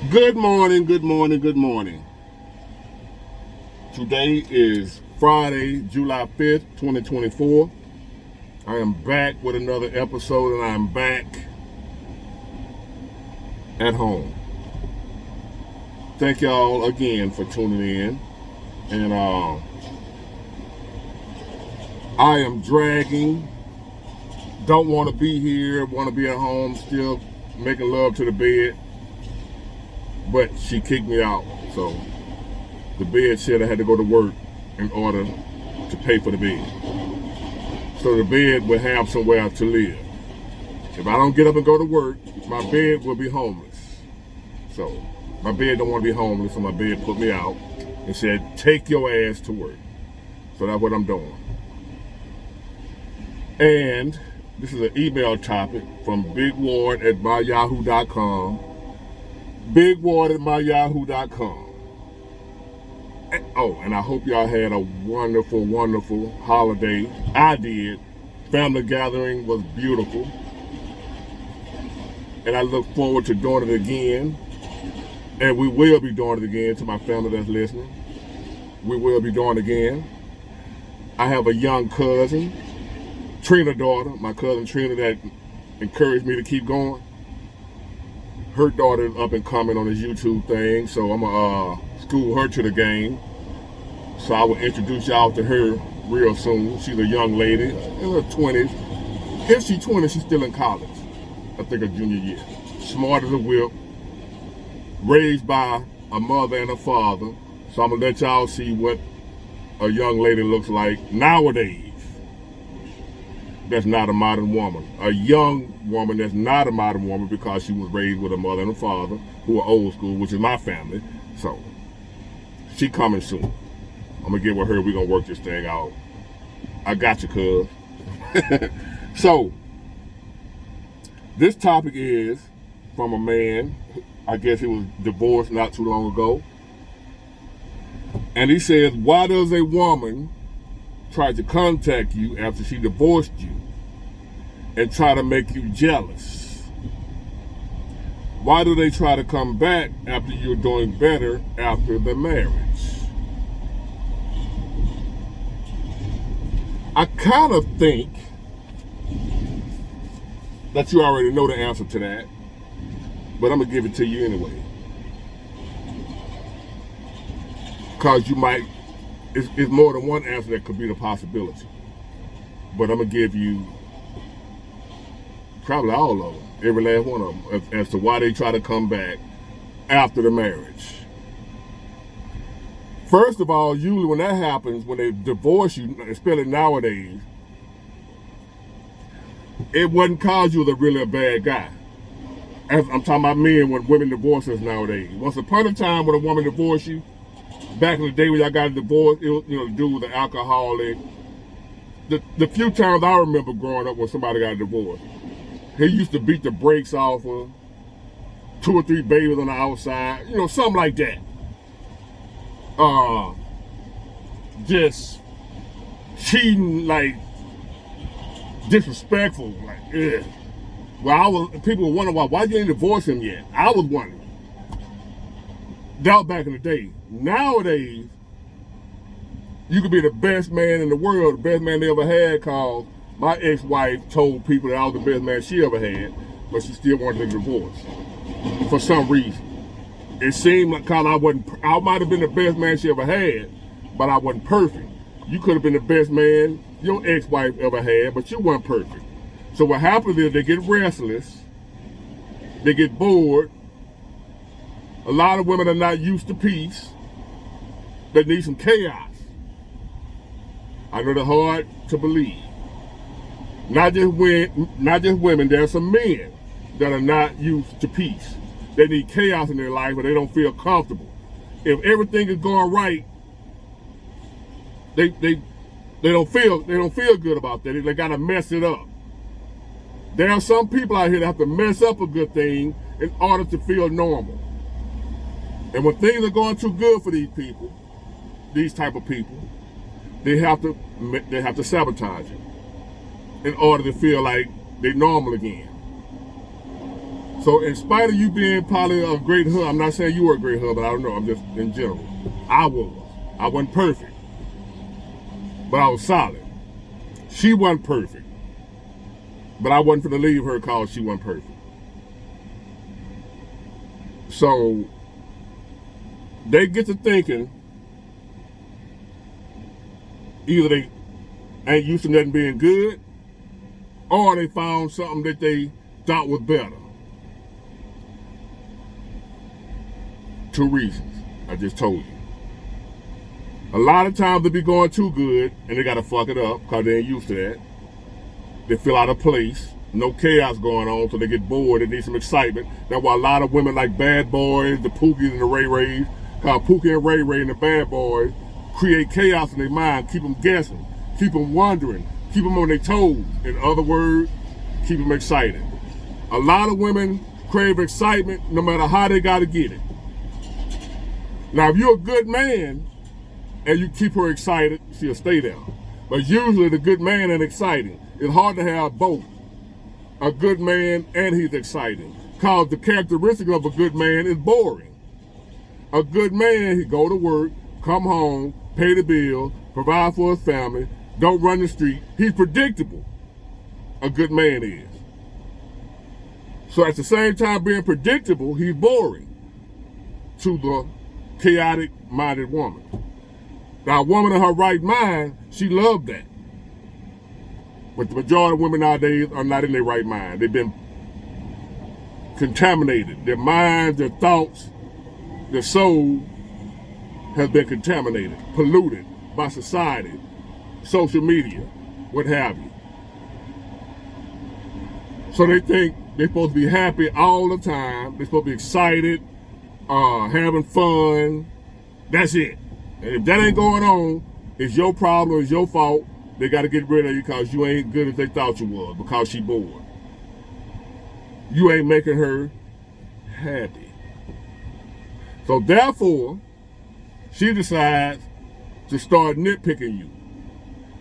Good morning, good morning, good morning. Today is Friday, July 5th, 2024. I am back with another episode and I'm back at home. Thank y'all again for tuning in. And I am dragging, don't want to be here, want to be at home, still making love to the bed. But she kicked me out, so the bed said I had to go to work in order to pay for the bed. So the bed will have somewhere to live. If I don't get up and go to work, my bed will be homeless. So my bed don't want to be homeless, so my bed put me out and said, take your ass to work. So that's what I'm doing. And this is an email topic from bigward@myyahoo.com. bigward@myyahoo.com. Oh, and I hope y'all had a wonderful, wonderful holiday. I did. Family gathering was beautiful. And I look forward to doing it again. And we will be doing it again. To my family that's listening, we will be doing it again. I have a young cousin, Trina daughter, my cousin Trina, that encouraged me to keep going. Her daughter is up and coming on this YouTube thing, so I'm gonna school her to the game. So I will introduce y'all to her real soon. She's a young lady in her 20s. If she's 20, she's still in college. I think her junior year. Smart as a whip. Raised by a mother and a father. So I'm gonna let y'all see what a young lady looks like nowadays. That's not a modern woman. A young woman that's not a modern woman because she was raised with a mother and a father who are old school, which is my family. So she coming soon. I'm gonna get with her. We're gonna work this thing out. I got you, cuz. So this topic is from a man. I guess he was divorced not too long ago. And he says, why does a woman try to contact you after she divorced you and try to make you jealous? Why do they try to come back after you're doing better after the marriage? I kind of think that you already know the answer to that, but I'm gonna give it to you anyway. Because you might, it's more than one answer that could be the possibility. But I'm gonna give you probably all of them, every last one of them, as to why they try to come back after the marriage. First of all, usually when that happens, when they divorce you, especially nowadays, it wasn't cause you was really a bad guy. I'm talking about men when women divorce us nowadays. Once upon a time when a woman divorced you, back in the day when y'all got a divorce, the dude was an alcoholic. The few times I remember growing up when somebody got a divorce, he used to beat the brakes off her, 2 or 3 babies on the outside, something like that. Just cheating, like disrespectful, like ugh. Well, people were wondering why you didn't divorce him yet. I was wondering. That was back in the day. Nowadays, you could be the best man in the world, the best man they ever had, cause my ex-wife told people that I was the best man she ever had, but she still wanted a divorce for some reason. It seemed like I might have been the best man she ever had, but I wasn't perfect. You could have been the best man your ex-wife ever had, but you weren't perfect. So what happens is they get restless, they get bored. A lot of women are not used to peace. They need some chaos. I know they're hard to believe. Not just women, there are some men that are not used to peace. They need chaos in their life, but they don't feel comfortable. If everything is going right, they don't feel good about that. They gotta mess it up. There are some people out here that have to mess up a good thing in order to feel normal. And when things are going too good for these people, these type of people, they have to sabotage it in order to feel like they're normal again. So in spite of you being probably a great husband, I'm not saying you were a great husband, I don't know, I'm just in general. I wasn't perfect, but I was solid. She wasn't perfect, but I wasn't going to leave her because she wasn't perfect. So they get to thinking either they ain't used to nothing being good, or they found something that they thought was better. Two reasons I just told you. A lot of times they be going too good and they gotta fuck it up because they ain't used to that. They feel out of place, no chaos going on, so they get bored, they need some excitement. That's why a lot of women like Bad Boys, the Pookies and the Ray Rays, called Pookie and Ray Ray and the Bad Boys, create chaos in their mind, keep them guessing, keep them wondering, keep them on their toes. In other words, keep them excited. A lot of women crave excitement no matter how they gotta get it. Now, if you're a good man and you keep her excited, she'll stay there. But usually the good man ain't exciting. It's hard to have both. A good man and he's exciting. Because the characteristic of a good man is boring. A good man, he go to work, come home, pay the bill, provide for his family, don't run the street. He's predictable. A good man is. So at the same time being predictable, he's boring to the chaotic-minded woman. Now, a woman in her right mind, she loved that. But the majority of women nowadays are not in their right mind. They've been contaminated. Their minds, their thoughts, their soul has been contaminated, polluted by society, social media, what have you. So they think they're supposed to be happy all the time. They're supposed to be excited, having fun. That's it. And if that ain't going on, it's your problem, it's your fault. They got to get rid of you because you ain't good as they thought you was, because she bored. You ain't making her happy. So therefore, she decides to start nitpicking you.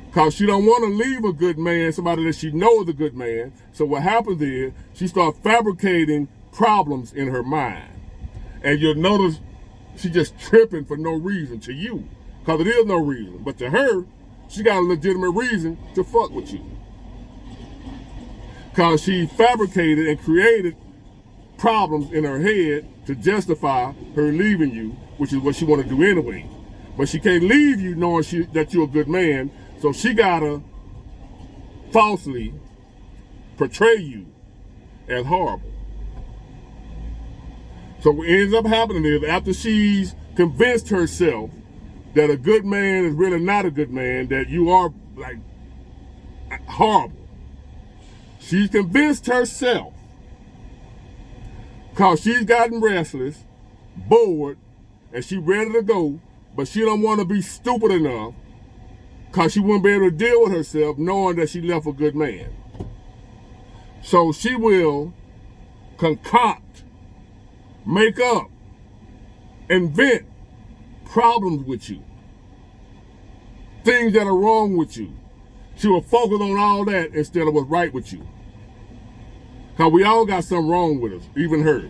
Because she don't want to leave a good man, somebody that she knows is a good man. So what happens is, she starts fabricating problems in her mind. And you'll notice she just tripping for no reason to you. Because it is no reason. But to her, she got a legitimate reason to fuck with you. Because she fabricated and created problems in her head to justify her leaving you, which is what she want to do anyway. But she can't leave you knowing that you're a good man, so she gotta falsely portray you as horrible. So what ends up happening is, after she's convinced herself that a good man is really not a good man, that you are like horrible, she's convinced herself, because she's gotten restless, bored, and she's ready to go, but she don't want to be stupid enough, because she wouldn't be able to deal with herself knowing that she left a good man. So she will concoct, make up, invent problems with you, things that are wrong with you. She will focus on all that instead of what's right with you. Because we all got something wrong with us, even her.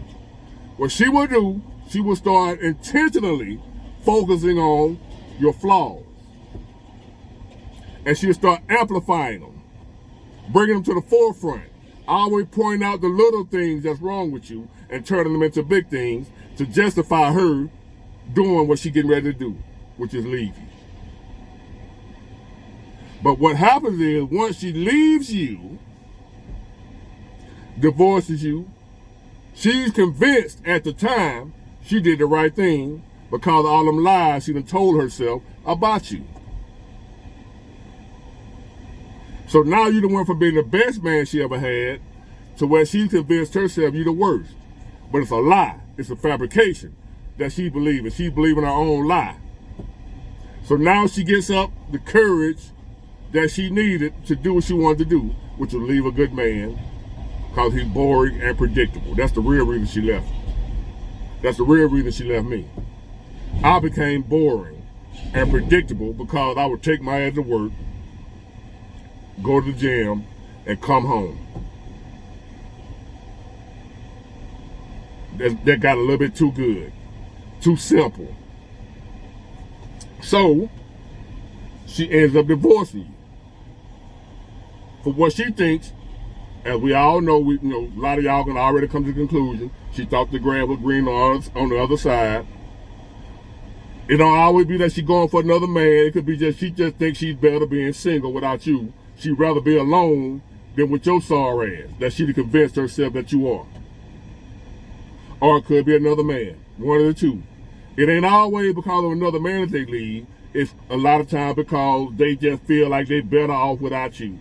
What she will do, she will start intentionally focusing on your flaws. And she'll start amplifying them, bringing them to the forefront, always pointing out the little things that's wrong with you and turning them into big things to justify her doing what she's getting ready to do, which is leave you. But what happens is, once she leaves you, divorces you, she's convinced at the time she did the right thing because of all them lies she done told herself about you. So now you done went from being the best man she ever had to where she convinced herself you're the worst. But it's a lie. It's a fabrication that she believes. She's believing her own lie. So now she gets up the courage that she needed to do what she wanted to do, which was leave a good man because he's boring and predictable. That's the real reason she left. That's the real reason she left me. I became boring and predictable because I would take my ass to work, go to the gym, and come home. that got a little bit too good, too simple. So she ends up divorcing you for what she thinks. As we all know, a lot of y'all can already come to the conclusion. She thought the grass was green on the other side. It don't always be that she going for another man. It could be she just thinks she's better being single without you. She'd rather be alone than with your sorry ass that she'd convinced herself that you are. Or it could be another man. One of the two. It ain't always because of another man that they leave. It's a lot of times because they just feel like they're better off without you.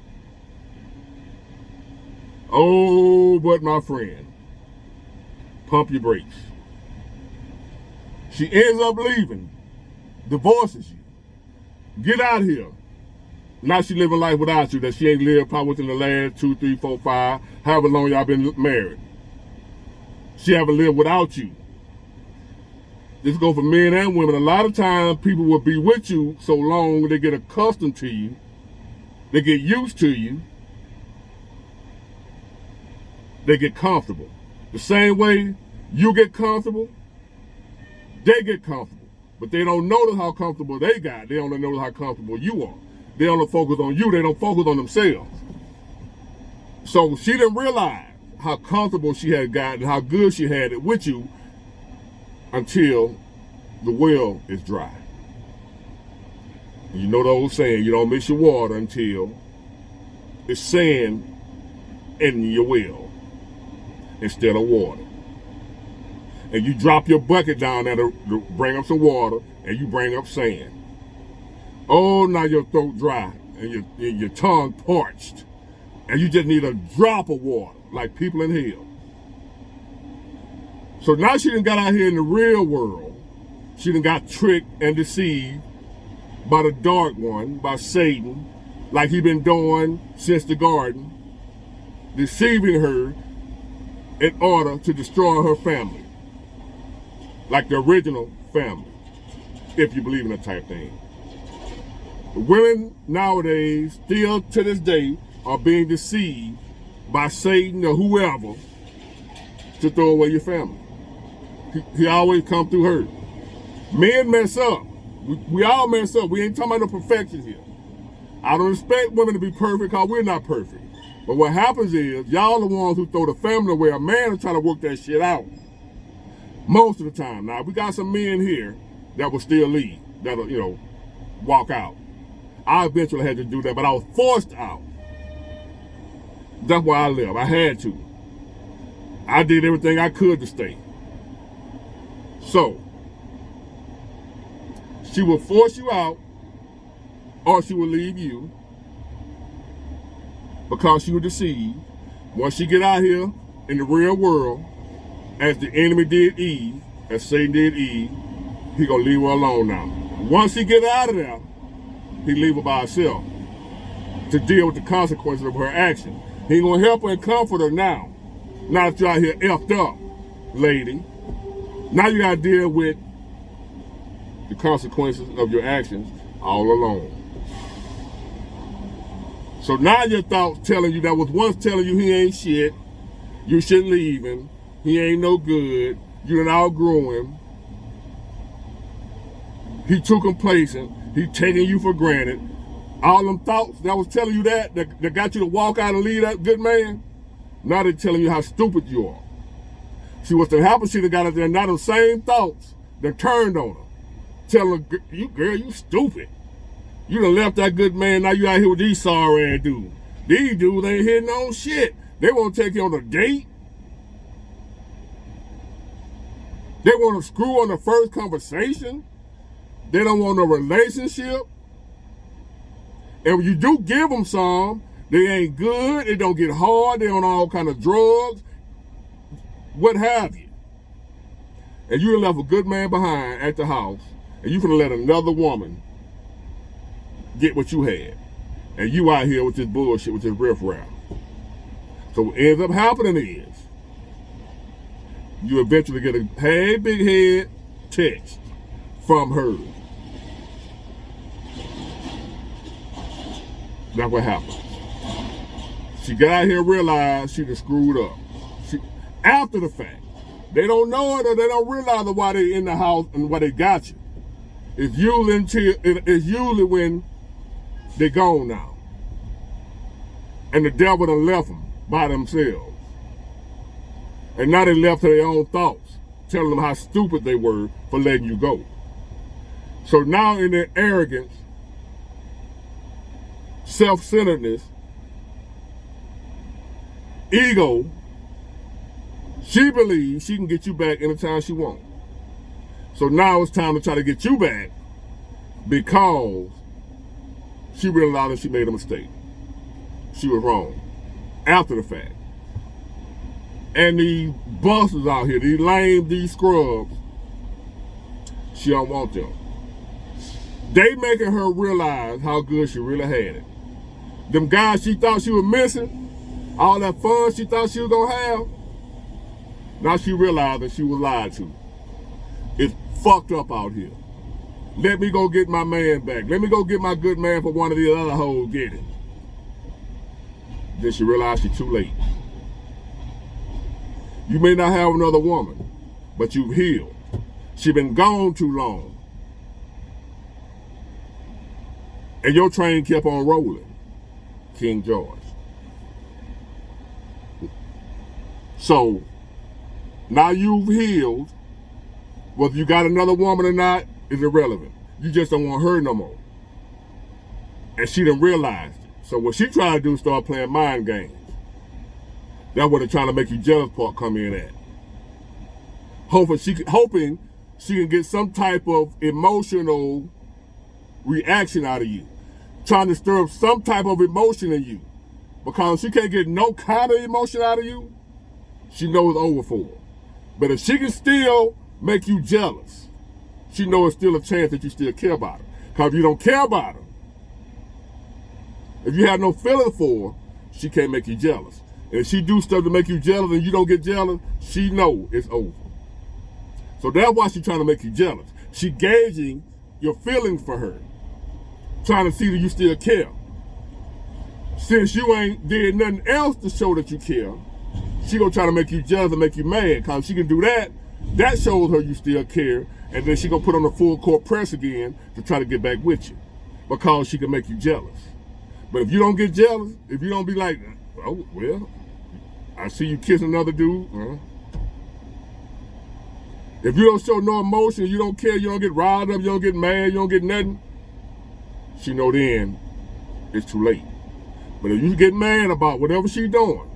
Oh, but my friend, pump your brakes. She ends up leaving, divorces you. Get out of here. Now she living life without you that she ain't lived probably within the last 2, 3, 4, 5, however long y'all been married. She haven't lived without you. This go for men and women. A lot of times people will be with you so long they get accustomed to you. They get used to you. They get comfortable. The same way you get comfortable, they get comfortable. But they don't notice how comfortable they got. They only notice how comfortable you are. They only focus on you. They don't focus on themselves. So she didn't realize how comfortable she had gotten, how good she had it with you until the well is dry. You know the old saying, you don't mix your water until it's sand in your well instead of water. And you drop your bucket down there to bring up some water, and you bring up sand. Oh, now your throat dry, and your tongue parched, and you just need a drop of water, like people in hell. So now she done got out here in the real world. She done got tricked and deceived by the dark one, by Satan, like he been doing since the garden, deceiving her in order to destroy her family. Like the original family, if you believe in that type thing. The women nowadays, still to this day, are being deceived by Satan or whoever to throw away your family. He always come through her. Men mess up. We all mess up. We ain't talking about no perfection here. I don't expect women to be perfect because we're not perfect. But what happens is, y'all the ones who throw the family away. A man is trying to work that shit out. Most of the time. Now, we got some men here that will still leave, that'll, walk out. I eventually had to do that, but I was forced out. That's why I left. I had to. I did everything I could to stay. So, she will force you out, or she will leave you because she was deceived. Once she get out here in the real world, as the enemy did Eve, as Satan did Eve, he gonna leave her alone now. Once he get out of there, he leave her by herself to deal with the consequences of her action. He ain't gonna help her and comfort her now. Now that you're out here effed up, lady. Now you gotta deal with the consequences of your actions all alone. So now your thoughts telling you that was once telling you he ain't shit, you should leave him, he ain't no good, you done outgrew him, he too complacent, he taking you for granted. All them thoughts that was telling you that got you to walk out and leave that good man, now they're telling you how stupid you are. See, what's to happen, she done got out there, now the same thoughts that turned on her. Telling her, you stupid. You done left that good man, now you out here with these sorry ass dudes. These dudes ain't hitting on shit. They won't take you on a date. They want to screw on the first conversation. They don't want a relationship. And when you do give them some, they ain't good, it don't get hard, they on all kind of drugs, what have you. And you done left a good man behind at the house, and you finna let another woman get what you had. And you out here with this bullshit, with this riffraff. So what ends up happening is, you eventually get a hey big head text from her. That's what happened. She got out here and realized she done screwed up. After the fact. They don't know it or they don't realize why they in the house and why they got you. It's usually when they're gone now. And the devil done left them by themselves. And now they left to their own thoughts, telling them how stupid they were for letting you go. So now in their arrogance, self-centeredness, ego, she believes she can get you back anytime she wants. So now it's time to try to get you back because she realized that she made a mistake. She was wrong after the fact. And these busters out here, these lame, these scrubs, she don't want them. They making her realize how good she really had it. Them guys she thought she was missing, all that fun she thought she was gonna have, now she realized that she was lied to. It's fucked up out here. Let me go get my man back. Let me go get my good man for one of these other hoes get it. Then she realized she's too late. You may not have another woman, but you've healed. She been gone too long. And your train kept on rolling, King George. So, now you've healed. Whether you got another woman or not is irrelevant. You just don't want her no more. And she done realized it. So what she trying to do is start playing mind games. That's what they're trying to make you jealous part come in at. Hoping she can get some type of emotional reaction out of you. Trying to stir up some type of emotion in you. Because she can't get no kind of emotion out of you, she knows it's over for her. But if she can still make you jealous, she knows it's still a chance that you still care about her. Because if you don't care about her, if you have no feeling for her, she can't make you jealous. And if she do stuff to make you jealous and you don't get jealous, she know it's over. So that's why she's trying to make you jealous. She gauging your feelings for her, trying to see that you still care. Since you ain't did nothing else to show that you care, she gonna try to make you jealous and make you mad. Cause if she can do that, that shows her you still care, and then she gonna put on the full court press again to try to get back with you, because she can make you jealous. But if you don't get jealous, if you don't be like, oh well, I see you kissing another dude. If you don't show no emotion, you don't care, you don't get riled up, you don't get mad, you don't get nothing, she know then it's too late. But if you get mad about whatever she doing,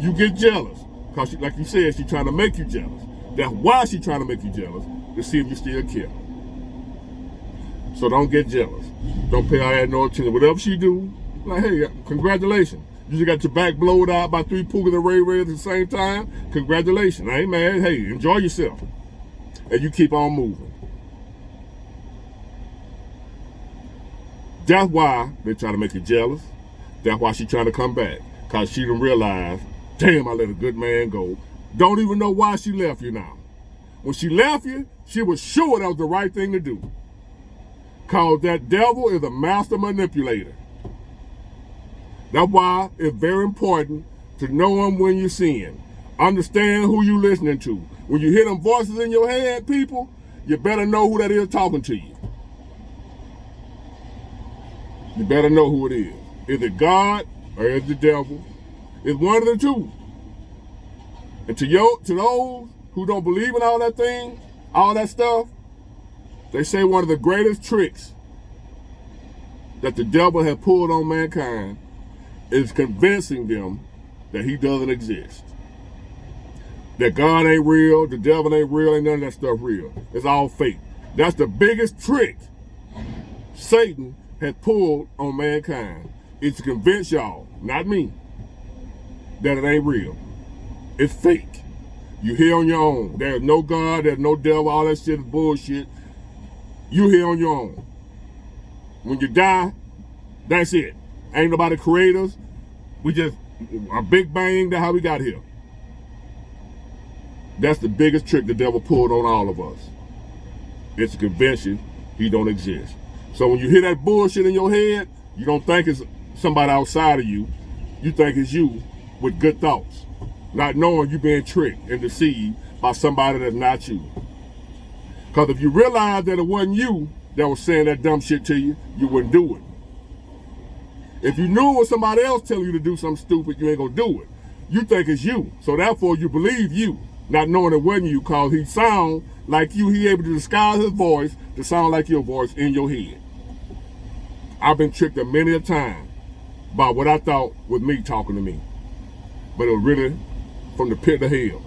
you get jealous. Because like you said, she's trying to make you jealous. That's why she's trying to make you jealous, to see if you still care. So don't get jealous. Don't pay her no attention. Whatever she do, like, hey, congratulations. You just got your back blowed out by 3 Pugas and Ray Rays at the same time. Congratulations. I ain't mad. Hey, enjoy yourself. And you keep on moving. That's why they try to make you jealous. That's why she's trying to come back. Because she done realized, damn, I let a good man go. Don't even know why she left you now. When she left you, she was sure that was the right thing to do. Because that devil is a master manipulator. That's why it's very important to know him when you're seeing. Understand who you listening to. When you hear them voices in your head, people, you better know who that is talking to you. You better know who it is. Is it God or is it the devil? It's one of the two. And to those who don't believe in all that thing, all that stuff, they say one of the greatest tricks that the devil has pulled on mankind is convincing them that he doesn't exist. That God ain't real, the devil ain't real, ain't none of that stuff real. It's all fake. That's the biggest trick Satan has pulled on mankind, is to convince y'all, not me, that it ain't real. It's fake. You here on your own. There's no God, there's no devil, all that shit is bullshit. You here on your own. When you die, that's it. Ain't nobody create us. We just, a big bang, that's how we got here. That's the biggest trick the devil pulled on all of us. It's to convince you he don't exist. So when you hear that bullshit in your head, you don't think it's somebody outside of you. You think it's you with good thoughts. not knowing you're being tricked and deceived by somebody that's not you. Because if you realize that it wasn't you that was saying that dumb shit to you, you wouldn't do it. If you knew it was somebody else telling you to do something stupid, you ain't gonna do it. You think it's you, so therefore you believe you, not knowing it wasn't you, because he sound like you, he able to disguise his voice to sound like your voice in your head. I've been tricked a many a time by what I thought was me talking to me, but it was really from the pit of hell.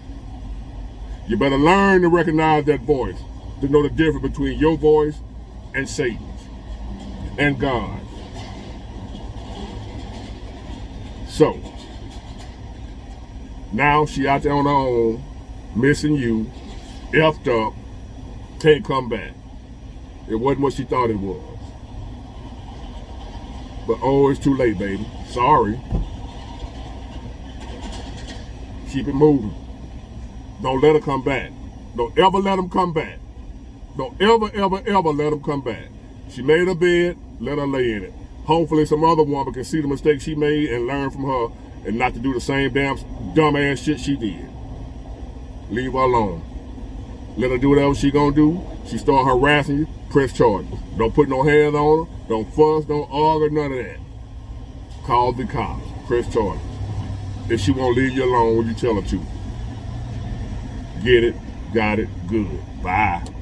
You better learn to recognize that voice, to know the difference between your voice and Satan's and God's. So, now she out there on her own, missing you, effed up, can't come back. It wasn't what she thought it was. But oh, it's too late, baby. Sorry. Keep it moving. Don't let her come back. Don't ever let him come back. Don't ever let him come back. She made her bed, let her lay in it. Hopefully some other woman can see the mistake she made and learn from her and not to do the same damn dumbass shit she did. Leave her alone. Let her do whatever she gonna do. She start harassing you, press charges. Don't put no hands on her. Don't fuss, don't argue, none of that. Call the cops, press charges. If she won't leave you alone when you tell her to. Get it, got it, good. Bye.